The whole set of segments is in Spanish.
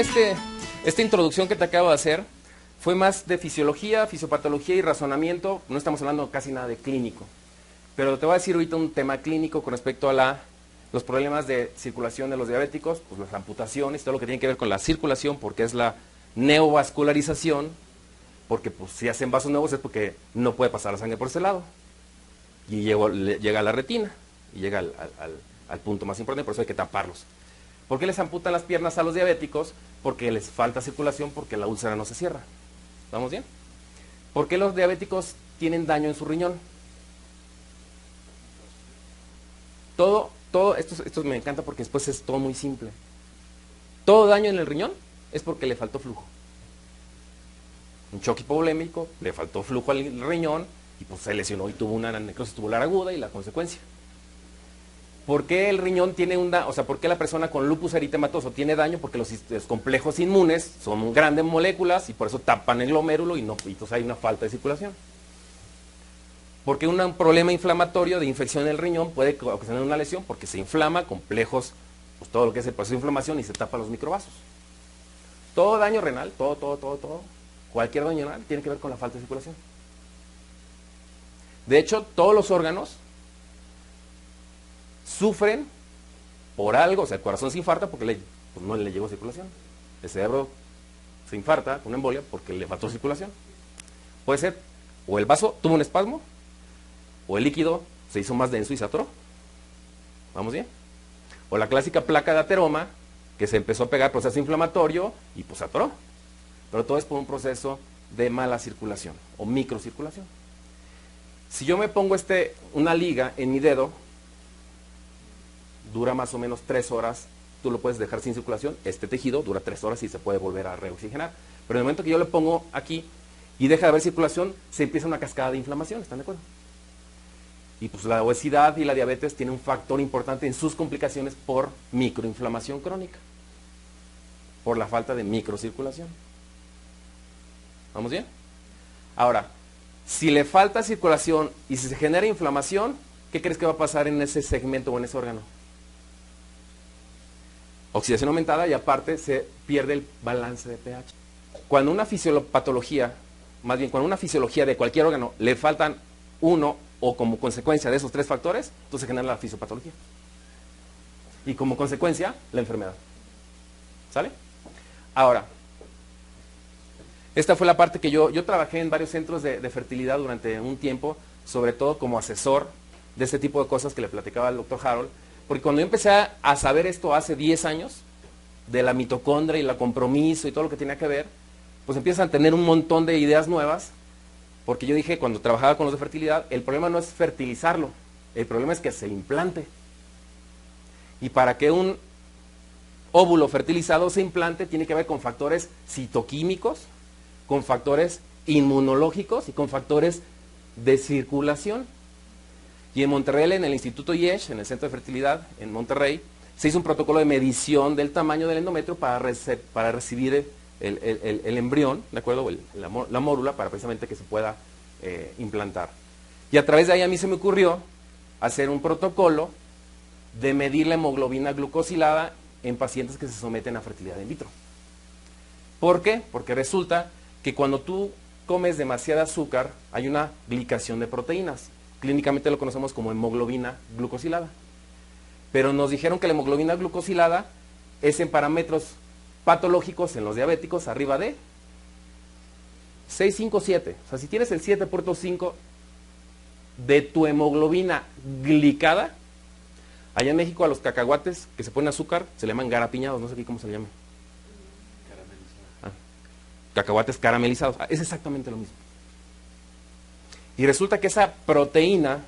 de esta introducción que te acabo de hacer fue más de fisiología, fisiopatología y razonamiento. No estamos hablando casi nada de clínico. Pero te voy a decir ahorita un tema clínico con respecto a los problemas de circulación de los diabéticos, pues las amputaciones, todo lo que tiene que ver con la circulación, porque es la neovascularización, porque pues, si hacen vasos nuevos es porque no puede pasar la sangre por ese lado. Y llega a la retina, y llega al punto más importante, por eso hay que taparlos. ¿Por qué les amputan las piernas a los diabéticos? Porque les falta circulación, porque la úlcera no se cierra. ¿Vamos bien? ¿Por qué los diabéticos tienen daño en su riñón? Esto me encanta porque después es todo muy simple. Todo daño en el riñón es porque le faltó flujo. Un choque hipovolémico, le faltó flujo al riñón y pues se lesionó y tuvo una necrosis tubular aguda y la consecuencia. ¿Por qué el riñón tiene por qué la persona con lupus eritematoso tiene daño? Porque los complejos inmunes son grandes moléculas y por eso tapan el glomérulo y entonces hay una falta de circulación. Porque un problema inflamatorio de infección en el riñón puede ocasionar una lesión porque se inflama, complejos, pues todo lo que es el proceso de inflamación y se tapan los microvasos. Todo daño renal, todo, cualquier daño renal tiene que ver con la falta de circulación. De hecho, todos los órganos sufren por algo, o sea, el corazón se infarta porque pues no le llegó circulación. El cerebro se infarta con una embolia porque le faltó circulación. Puede ser, o el vaso tuvo un espasmo, o el líquido se hizo más denso y se atoró. ¿Vamos bien? O la clásica placa de ateroma, que se empezó a pegar proceso inflamatorio y pues se atoró. Pero todo es por un proceso de mala circulación o microcirculación. Si yo me pongo una liga en mi dedo, dura más o menos 3 horas, tú lo puedes dejar sin circulación, este tejido dura 3 horas y se puede volver a reoxigenar. Pero en el momento que yo le pongo aquí y deja de haber circulación, se empieza una cascada de inflamación, ¿están de acuerdo? Y pues la obesidad y la diabetes tienen un factor importante en sus complicaciones por microinflamación crónica, por la falta de microcirculación. ¿Vamos bien? Ahora, si le falta circulación y si se genera inflamación, ¿qué crees que va a pasar en ese segmento o en ese órgano? Oxidación aumentada y aparte se pierde el balance de pH. Cuando una fisiopatología, más bien cuando una fisiología de cualquier órgano le faltan uno o como consecuencia de esos 3 factores, entonces se genera la fisiopatología. Y como consecuencia, la enfermedad. ¿Sale? Ahora, esta fue la parte que yo trabajé en varios centros de fertilidad durante un tiempo, sobre todo como asesor de este tipo de cosas que le platicaba al doctor Harold, porque cuando yo empecé a saber esto hace 10 años, de la mitocondria y la compromiso y todo lo que tenía que ver, pues empiezan a tener un montón de ideas nuevas, porque yo dije, cuando trabajaba con los de fertilidad, el problema no es fertilizarlo, el problema es que se implante. Y para que un óvulo fertilizado se implante, tiene que ver con factores citoquímicos, con factores inmunológicos y con factores de circulación. Y en Monterrey, en el Instituto IESH, en el Centro de Fertilidad, en Monterrey, se hizo un protocolo de medición del tamaño del endometrio para recibir el embrión, ¿de acuerdo? La mórula, para precisamente que se pueda implantar. Y a través de ahí a mí se me ocurrió hacer un protocolo de medir la hemoglobina glucosilada en pacientes que se someten a fertilidad in vitro. ¿Por qué? Porque resulta que cuando tú comes demasiada azúcar, hay una glicación de proteínas. Clínicamente lo conocemos como hemoglobina glucosilada. Pero nos dijeron que la hemoglobina glucosilada es en parámetros patológicos en los diabéticos arriba de 6,5, 7. O sea, si tienes el 7,5 de tu hemoglobina glicada, allá en México a los cacahuates que se ponen azúcar se le llaman garapiñados, no sé aquí cómo se le llama. Cacahuates caramelizados. Es exactamente lo mismo. Y resulta que esa proteína,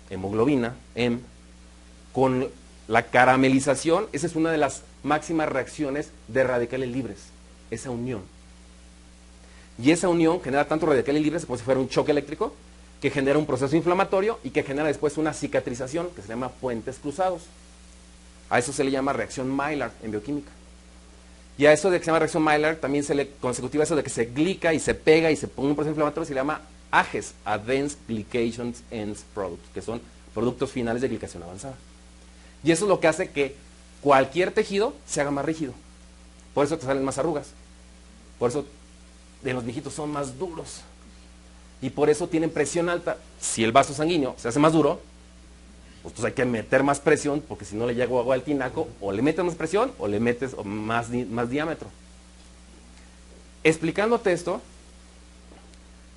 hemoglobina, con la caramelización, esa es una de las máximas reacciones de radicales libres, esa unión. Y esa unión genera tanto radicales libres como si fuera un choque eléctrico, que genera un proceso inflamatorio y que genera después una cicatrización que se llama puentes cruzados. A eso se le llama reacción Maillard en bioquímica. Y a eso de que se llama reacción Maillard también se le consecutiva eso de que se glica y se pega y se pone un proceso inflamatorio, se le llama AGES, Advanced Glycation Ends Products, que son productos finales de glicación avanzada. Y eso es lo que hace que cualquier tejido se haga más rígido. Por eso te salen más arrugas. Por eso de los viejitos son más duros. Y por eso tienen presión alta. Si el vaso sanguíneo se hace más duro, pues hay que meter más presión, porque si no le llega agua al tinaco, o le metes más presión o le metes más diámetro. Explicándote esto,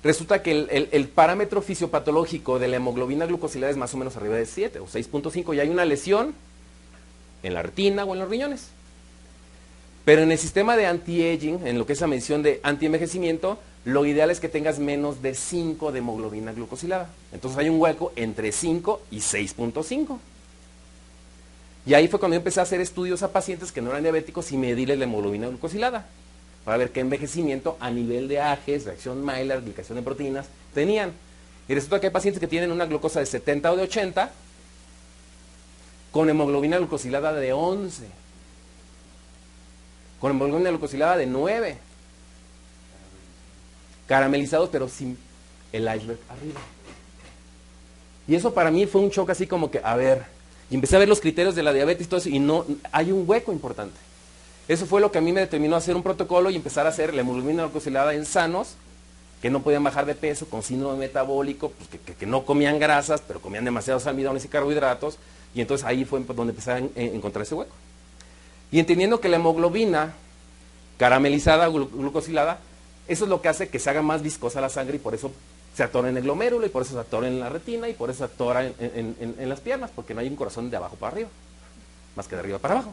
resulta que el parámetro fisiopatológico de la hemoglobina glucosilada es más o menos arriba de 7 o 6.5 y hay una lesión en la retina o en los riñones. Pero en el sistema de anti-aging, en lo que es la medición de anti-envejecimiento, lo ideal es que tengas menos de 5 de hemoglobina glucosilada. Entonces hay un hueco entre 5 y 6.5. Y ahí fue cuando yo empecé a hacer estudios a pacientes que no eran diabéticos y medirles la hemoglobina glucosilada, para ver qué envejecimiento a nivel de AGEs, reacción Maillard, glicación de proteínas, tenían. Y resulta que hay pacientes que tienen una glucosa de 70 o de 80, con hemoglobina glucosilada de 11, con hemoglobina glucosilada de 9, caramelizados pero sin el iceberg arriba. Y eso para mí fue un shock así como que, a ver, y empecé a ver los criterios de la diabetes y todo eso, y no, hay un hueco importante. Eso fue lo que a mí me determinó a hacer un protocolo y empezar a hacer la hemoglobina glucosilada en sanos, que no podían bajar de peso, con síndrome metabólico, pues que no comían grasas, pero comían demasiados almidones y carbohidratos, y entonces ahí fue donde empecé a encontrar ese hueco. Y entendiendo que la hemoglobina caramelizada, glucosilada, eso es lo que hace que se haga más viscosa la sangre y por eso se atora en el glomérulo y por eso se atora en la retina y por eso se atora en las piernas, porque no hay un corazón de abajo para arriba, más que de arriba para abajo.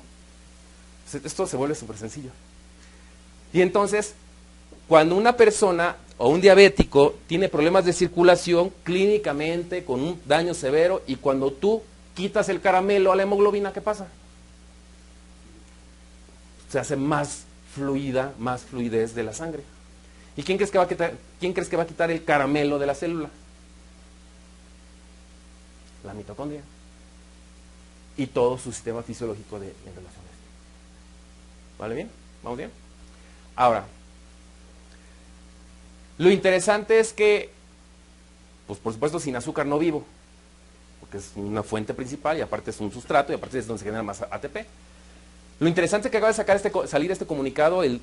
Esto se vuelve súper sencillo. Y entonces, cuando una persona o un diabético tiene problemas de circulación clínicamente con un daño severo y cuando tú quitas el caramelo a la hemoglobina, ¿qué pasa? Se hace más fluida, más fluidez de la sangre. ¿Y quién crees que va a quitar el caramelo de la célula? La mitocondria. Y todo su sistema fisiológico en relación a esto. ¿Vale bien? ¿Vamos bien? Ahora, lo interesante es que, pues por supuesto sin azúcar no vivo, porque es una fuente principal y aparte es un sustrato y aparte es donde se genera más ATP. Lo interesante es que acaba de salir este comunicado el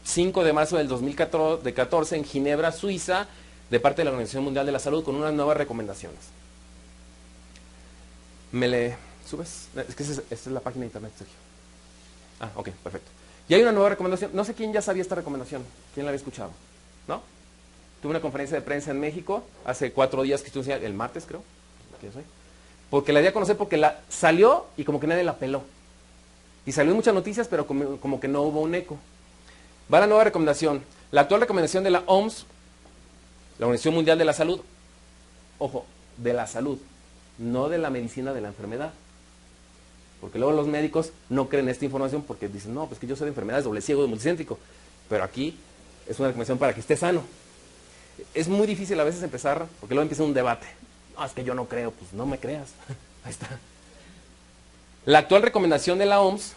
5 de marzo del 2014 en Ginebra, Suiza, de parte de la Organización Mundial de la Salud con unas nuevas recomendaciones. ¿Me le subes? Es que esta es la página de internet, Sergio. Ah, ok, perfecto. Y hay una nueva recomendación. No sé quién ya sabía esta recomendación. ¿Quién la había escuchado? ¿No? Tuve una conferencia de prensa en México hace 4 días que estuve, el martes creo, que soy, porque la di a conocer porque salió y como que nadie la peló. Y salió en muchas noticias, pero como que no hubo un eco. Va la nueva recomendación. La actual recomendación de la OMS, la Organización Mundial de la Salud, ojo, de la salud, no de la medicina de la enfermedad. Porque luego los médicos no creen esta información porque dicen, no, pues que yo soy de enfermedades, doble ciego, multicéntrico. Pero aquí es una recomendación para que esté sano. Es muy difícil a veces empezar, porque luego empieza un debate. No, es que yo no creo, pues no me creas. Ahí está. La actual recomendación de la OMS,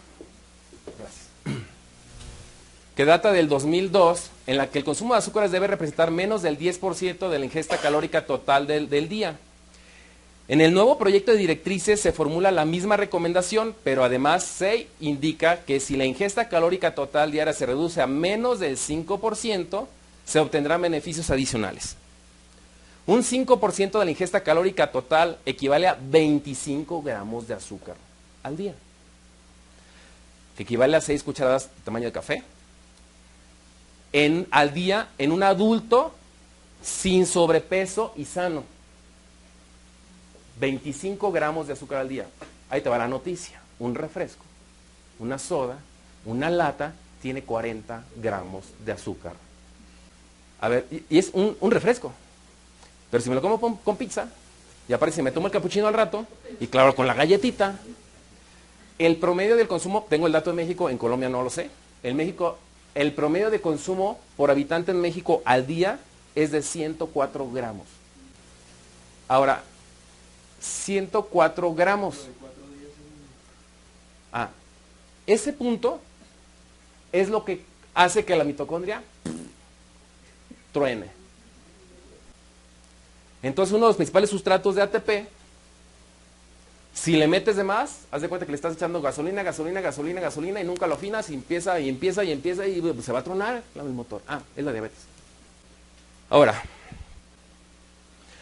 que data del 2002, en la que el consumo de azúcares debe representar menos del 10% de la ingesta calórica total del día. En el nuevo proyecto de directrices se formula la misma recomendación, pero además se indica que si la ingesta calórica total diaria se reduce a menos del 5%, se obtendrán beneficios adicionales. Un 5% de la ingesta calórica total equivale a 25 gramos de azúcar al día, que equivale a 6 cucharadas de tamaño de café, al día en un adulto sin sobrepeso y sano. 25 gramos de azúcar al día. Ahí te va la noticia. Un refresco, una soda, una lata, tiene 40 gramos de azúcar. A ver, y es un refresco. Pero si me lo como con pizza, y aparte si me tomo el capuchino al rato, y claro, con la galletita, el promedio del consumo, tengo el dato de México, en Colombia no lo sé, en México, el promedio de consumo por habitante en México al día es de 104 gramos. Ahora, 104 gramos. Ah, ese punto es lo que hace que la mitocondria truene. Entonces uno de los principales sustratos de ATP Si le metes de más, haz de cuenta que le estás echando gasolina, gasolina, gasolina, gasolina y nunca lo afinas y empieza y empieza y empieza y se va a tronar el motor. Ah, es la diabetes. Ahora,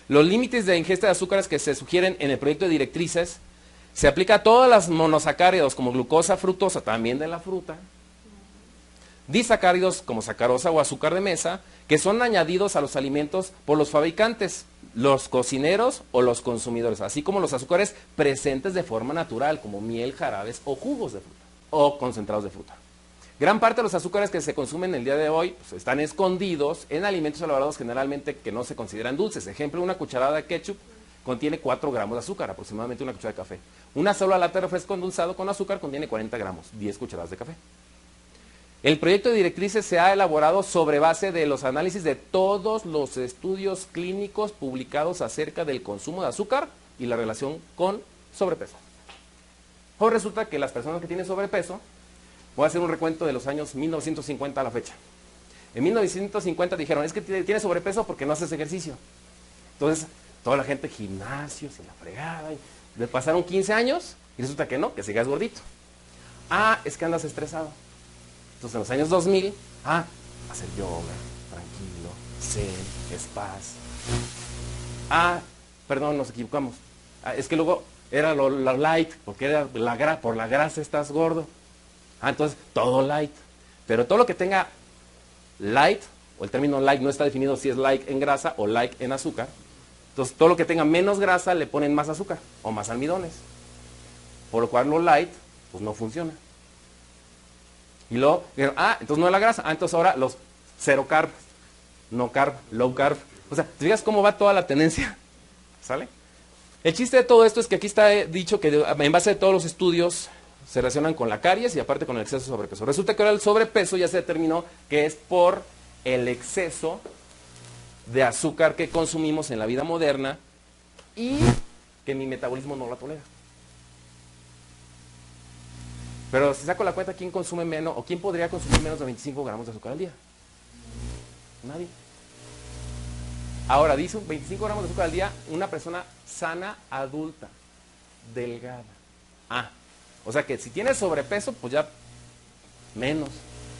los límites de ingesta de azúcares que se sugieren en el proyecto de directrices se aplica a todas las monosacáridos como glucosa, fructosa, también de la fruta, disacáridos como sacarosa o azúcar de mesa, que son añadidos a los alimentos por los fabricantes, los cocineros o los consumidores, así como los azúcares presentes de forma natural, como miel, jarabes o jugos de fruta, o concentrados de fruta. Gran parte de los azúcares que se consumen el día de hoy pues, están escondidos en alimentos elaborados generalmente que no se consideran dulces. Ejemplo, una cucharada de ketchup contiene 4 gramos de azúcar, aproximadamente una cucharada de café. Una sola lata de refresco endulzado con azúcar contiene 40 gramos, 10 cucharadas de café. El proyecto de directrices se ha elaborado sobre base de los análisis de todos los estudios clínicos publicados acerca del consumo de azúcar y la relación con sobrepeso. Hoy resulta que las personas que tienen sobrepeso, voy a hacer un recuento de los años 1950 a la fecha. En 1950 dijeron, es que tienes sobrepeso porque no haces ejercicio. Entonces, toda la gente, gimnasios y la fregada. Y le pasaron 15 años y resulta que no, que sigas gordito. Ah, es que andas estresado. Entonces, en los años 2000, hacer yoga, tranquilo, zen, paz. Perdón, nos equivocamos. Es que luego era lo light, porque era por la grasa estás gordo. Entonces, todo light. Pero todo lo que tenga light, o el término light no está definido si es light en grasa o light en azúcar. Entonces, todo lo que tenga menos grasa le ponen más azúcar o más almidones. Por lo cual lo light, pues no funciona. Y luego, entonces no es la grasa. Entonces ahora los cero carb, no carb, low carb. O sea, ¿te fijas cómo va toda la tendencia? ¿Sale? El chiste de todo esto es que aquí está dicho que en base a todos los estudios se relacionan con la caries y aparte con el exceso de sobrepeso. Resulta que ahora el sobrepeso ya se determinó que es por el exceso de azúcar que consumimos en la vida moderna y que mi metabolismo no la tolera. Pero si saco la cuenta, ¿quién consume menos o quién podría consumir menos de 25 gramos de azúcar al día? Nadie. Ahora, dice 25 gramos de azúcar al día una persona sana, adulta, delgada. O sea que si tienes sobrepeso, pues ya menos,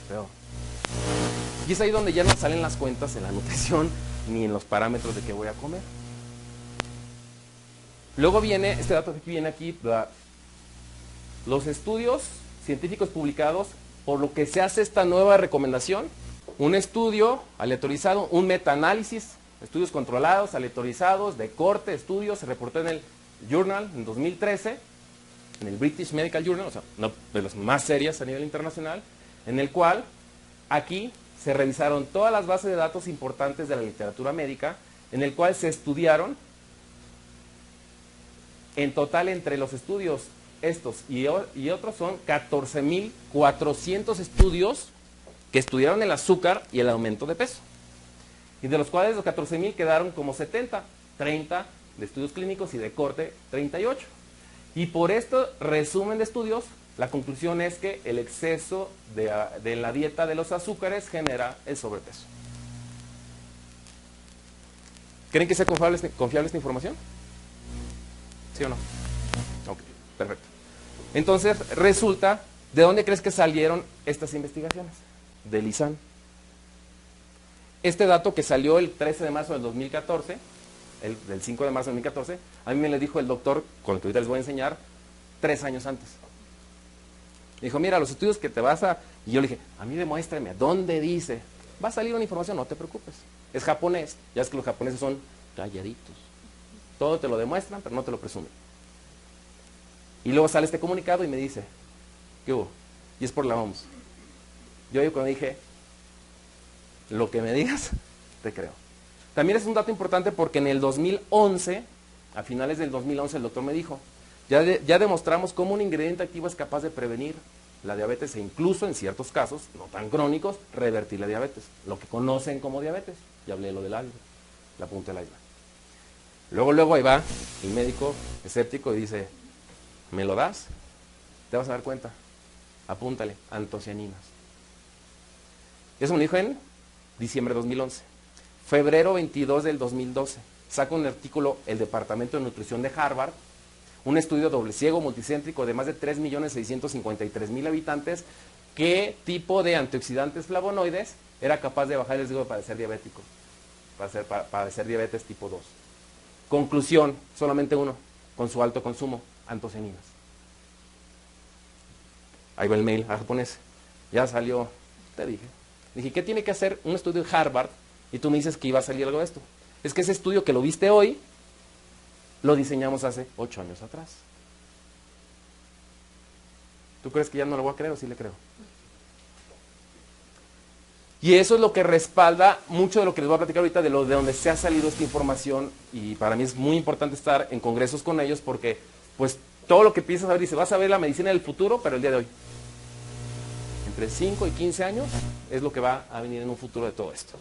peor. Y es ahí donde ya no salen las cuentas en la nutrición ni en los parámetros de qué voy a comer. Luego viene, este dato que viene aquí, los estudios científicos publicados, por lo que se hace esta nueva recomendación, un estudio aleatorizado, un metaanálisis, estudios controlados, aleatorizados, de corte, estudios, se reportó en el Journal en 2013, en el British Medical Journal, o sea, una de las más serias a nivel internacional, en el cual aquí se revisaron todas las bases de datos importantes de la literatura médica, en el cual se estudiaron, en total entre los estudios estos y otros son 14.400 estudios que estudiaron el azúcar y el aumento de peso. Y de los cuales los 14.000 quedaron como 70, 30 de estudios clínicos y de corte 38. Y por esto resumen de estudios, la conclusión es que el exceso de la dieta de los azúcares genera el sobrepeso. ¿Creen que sea confiable esta información? ¿Sí o no? Ok, perfecto. Entonces, resulta, ¿de dónde crees que salieron estas investigaciones? Del ISAN. Este dato que salió el 13 de marzo del 2014, del 5 de marzo del 2014, a mí me lo dijo el doctor, con el que ahorita les voy a enseñar, 3 años antes. Me dijo, mira, los estudios que te vas a... Y yo le dije, a mí demuéstrame, ¿dónde dice? Va a salir una información, no te preocupes. Es japonés, ya es que los japoneses son calladitos. Todo te lo demuestran, pero no te lo presumen. Y luego sale este comunicado y me dice, ¿qué hubo? Y es por la OMS. Yo cuando dije, lo que me digas, te creo. También es un dato importante porque en el 2011, a finales del 2011, el doctor me dijo, ya demostramos cómo un ingrediente activo es capaz de prevenir la diabetes e incluso en ciertos casos, no tan crónicos, revertir la diabetes. Lo que conocen como diabetes. Ya hablé de lo del iceberg, la punta del iceberg. Luego ahí va el médico escéptico y dice, ¿me lo das? Te vas a dar cuenta. Apúntale, antocianinas. Eso me lo dijo en diciembre de 2011. Febrero 22 del 2012. Saca un artículo el Departamento de Nutrición de Harvard, un estudio doble ciego multicéntrico de más de 3.653.000 habitantes, qué tipo de antioxidantes flavonoides era capaz de bajar el riesgo de padecer diabético, padecer diabetes tipo 2. Conclusión, solamente uno, con su alto consumo, antocianinas. Ahí va el mail a japonés. Ya salió, te dije. Dije, ¿qué tiene que hacer un estudio de Harvard? Y tú me dices que iba a salir algo de esto. Es que ese estudio que lo viste hoy, lo diseñamos hace 8 años atrás. ¿Tú crees que ya no lo voy a creer o sí le creo? Y eso es lo que respalda mucho de lo que les voy a platicar ahorita, de donde se ha salido esta información, y para mí es muy importante estar en congresos con ellos porque, pues, todo lo que piensas a ver, dice, vas a ver la medicina del futuro, pero el día de hoy. Entre 5 y 15 años es lo que va a venir en un futuro de todo esto.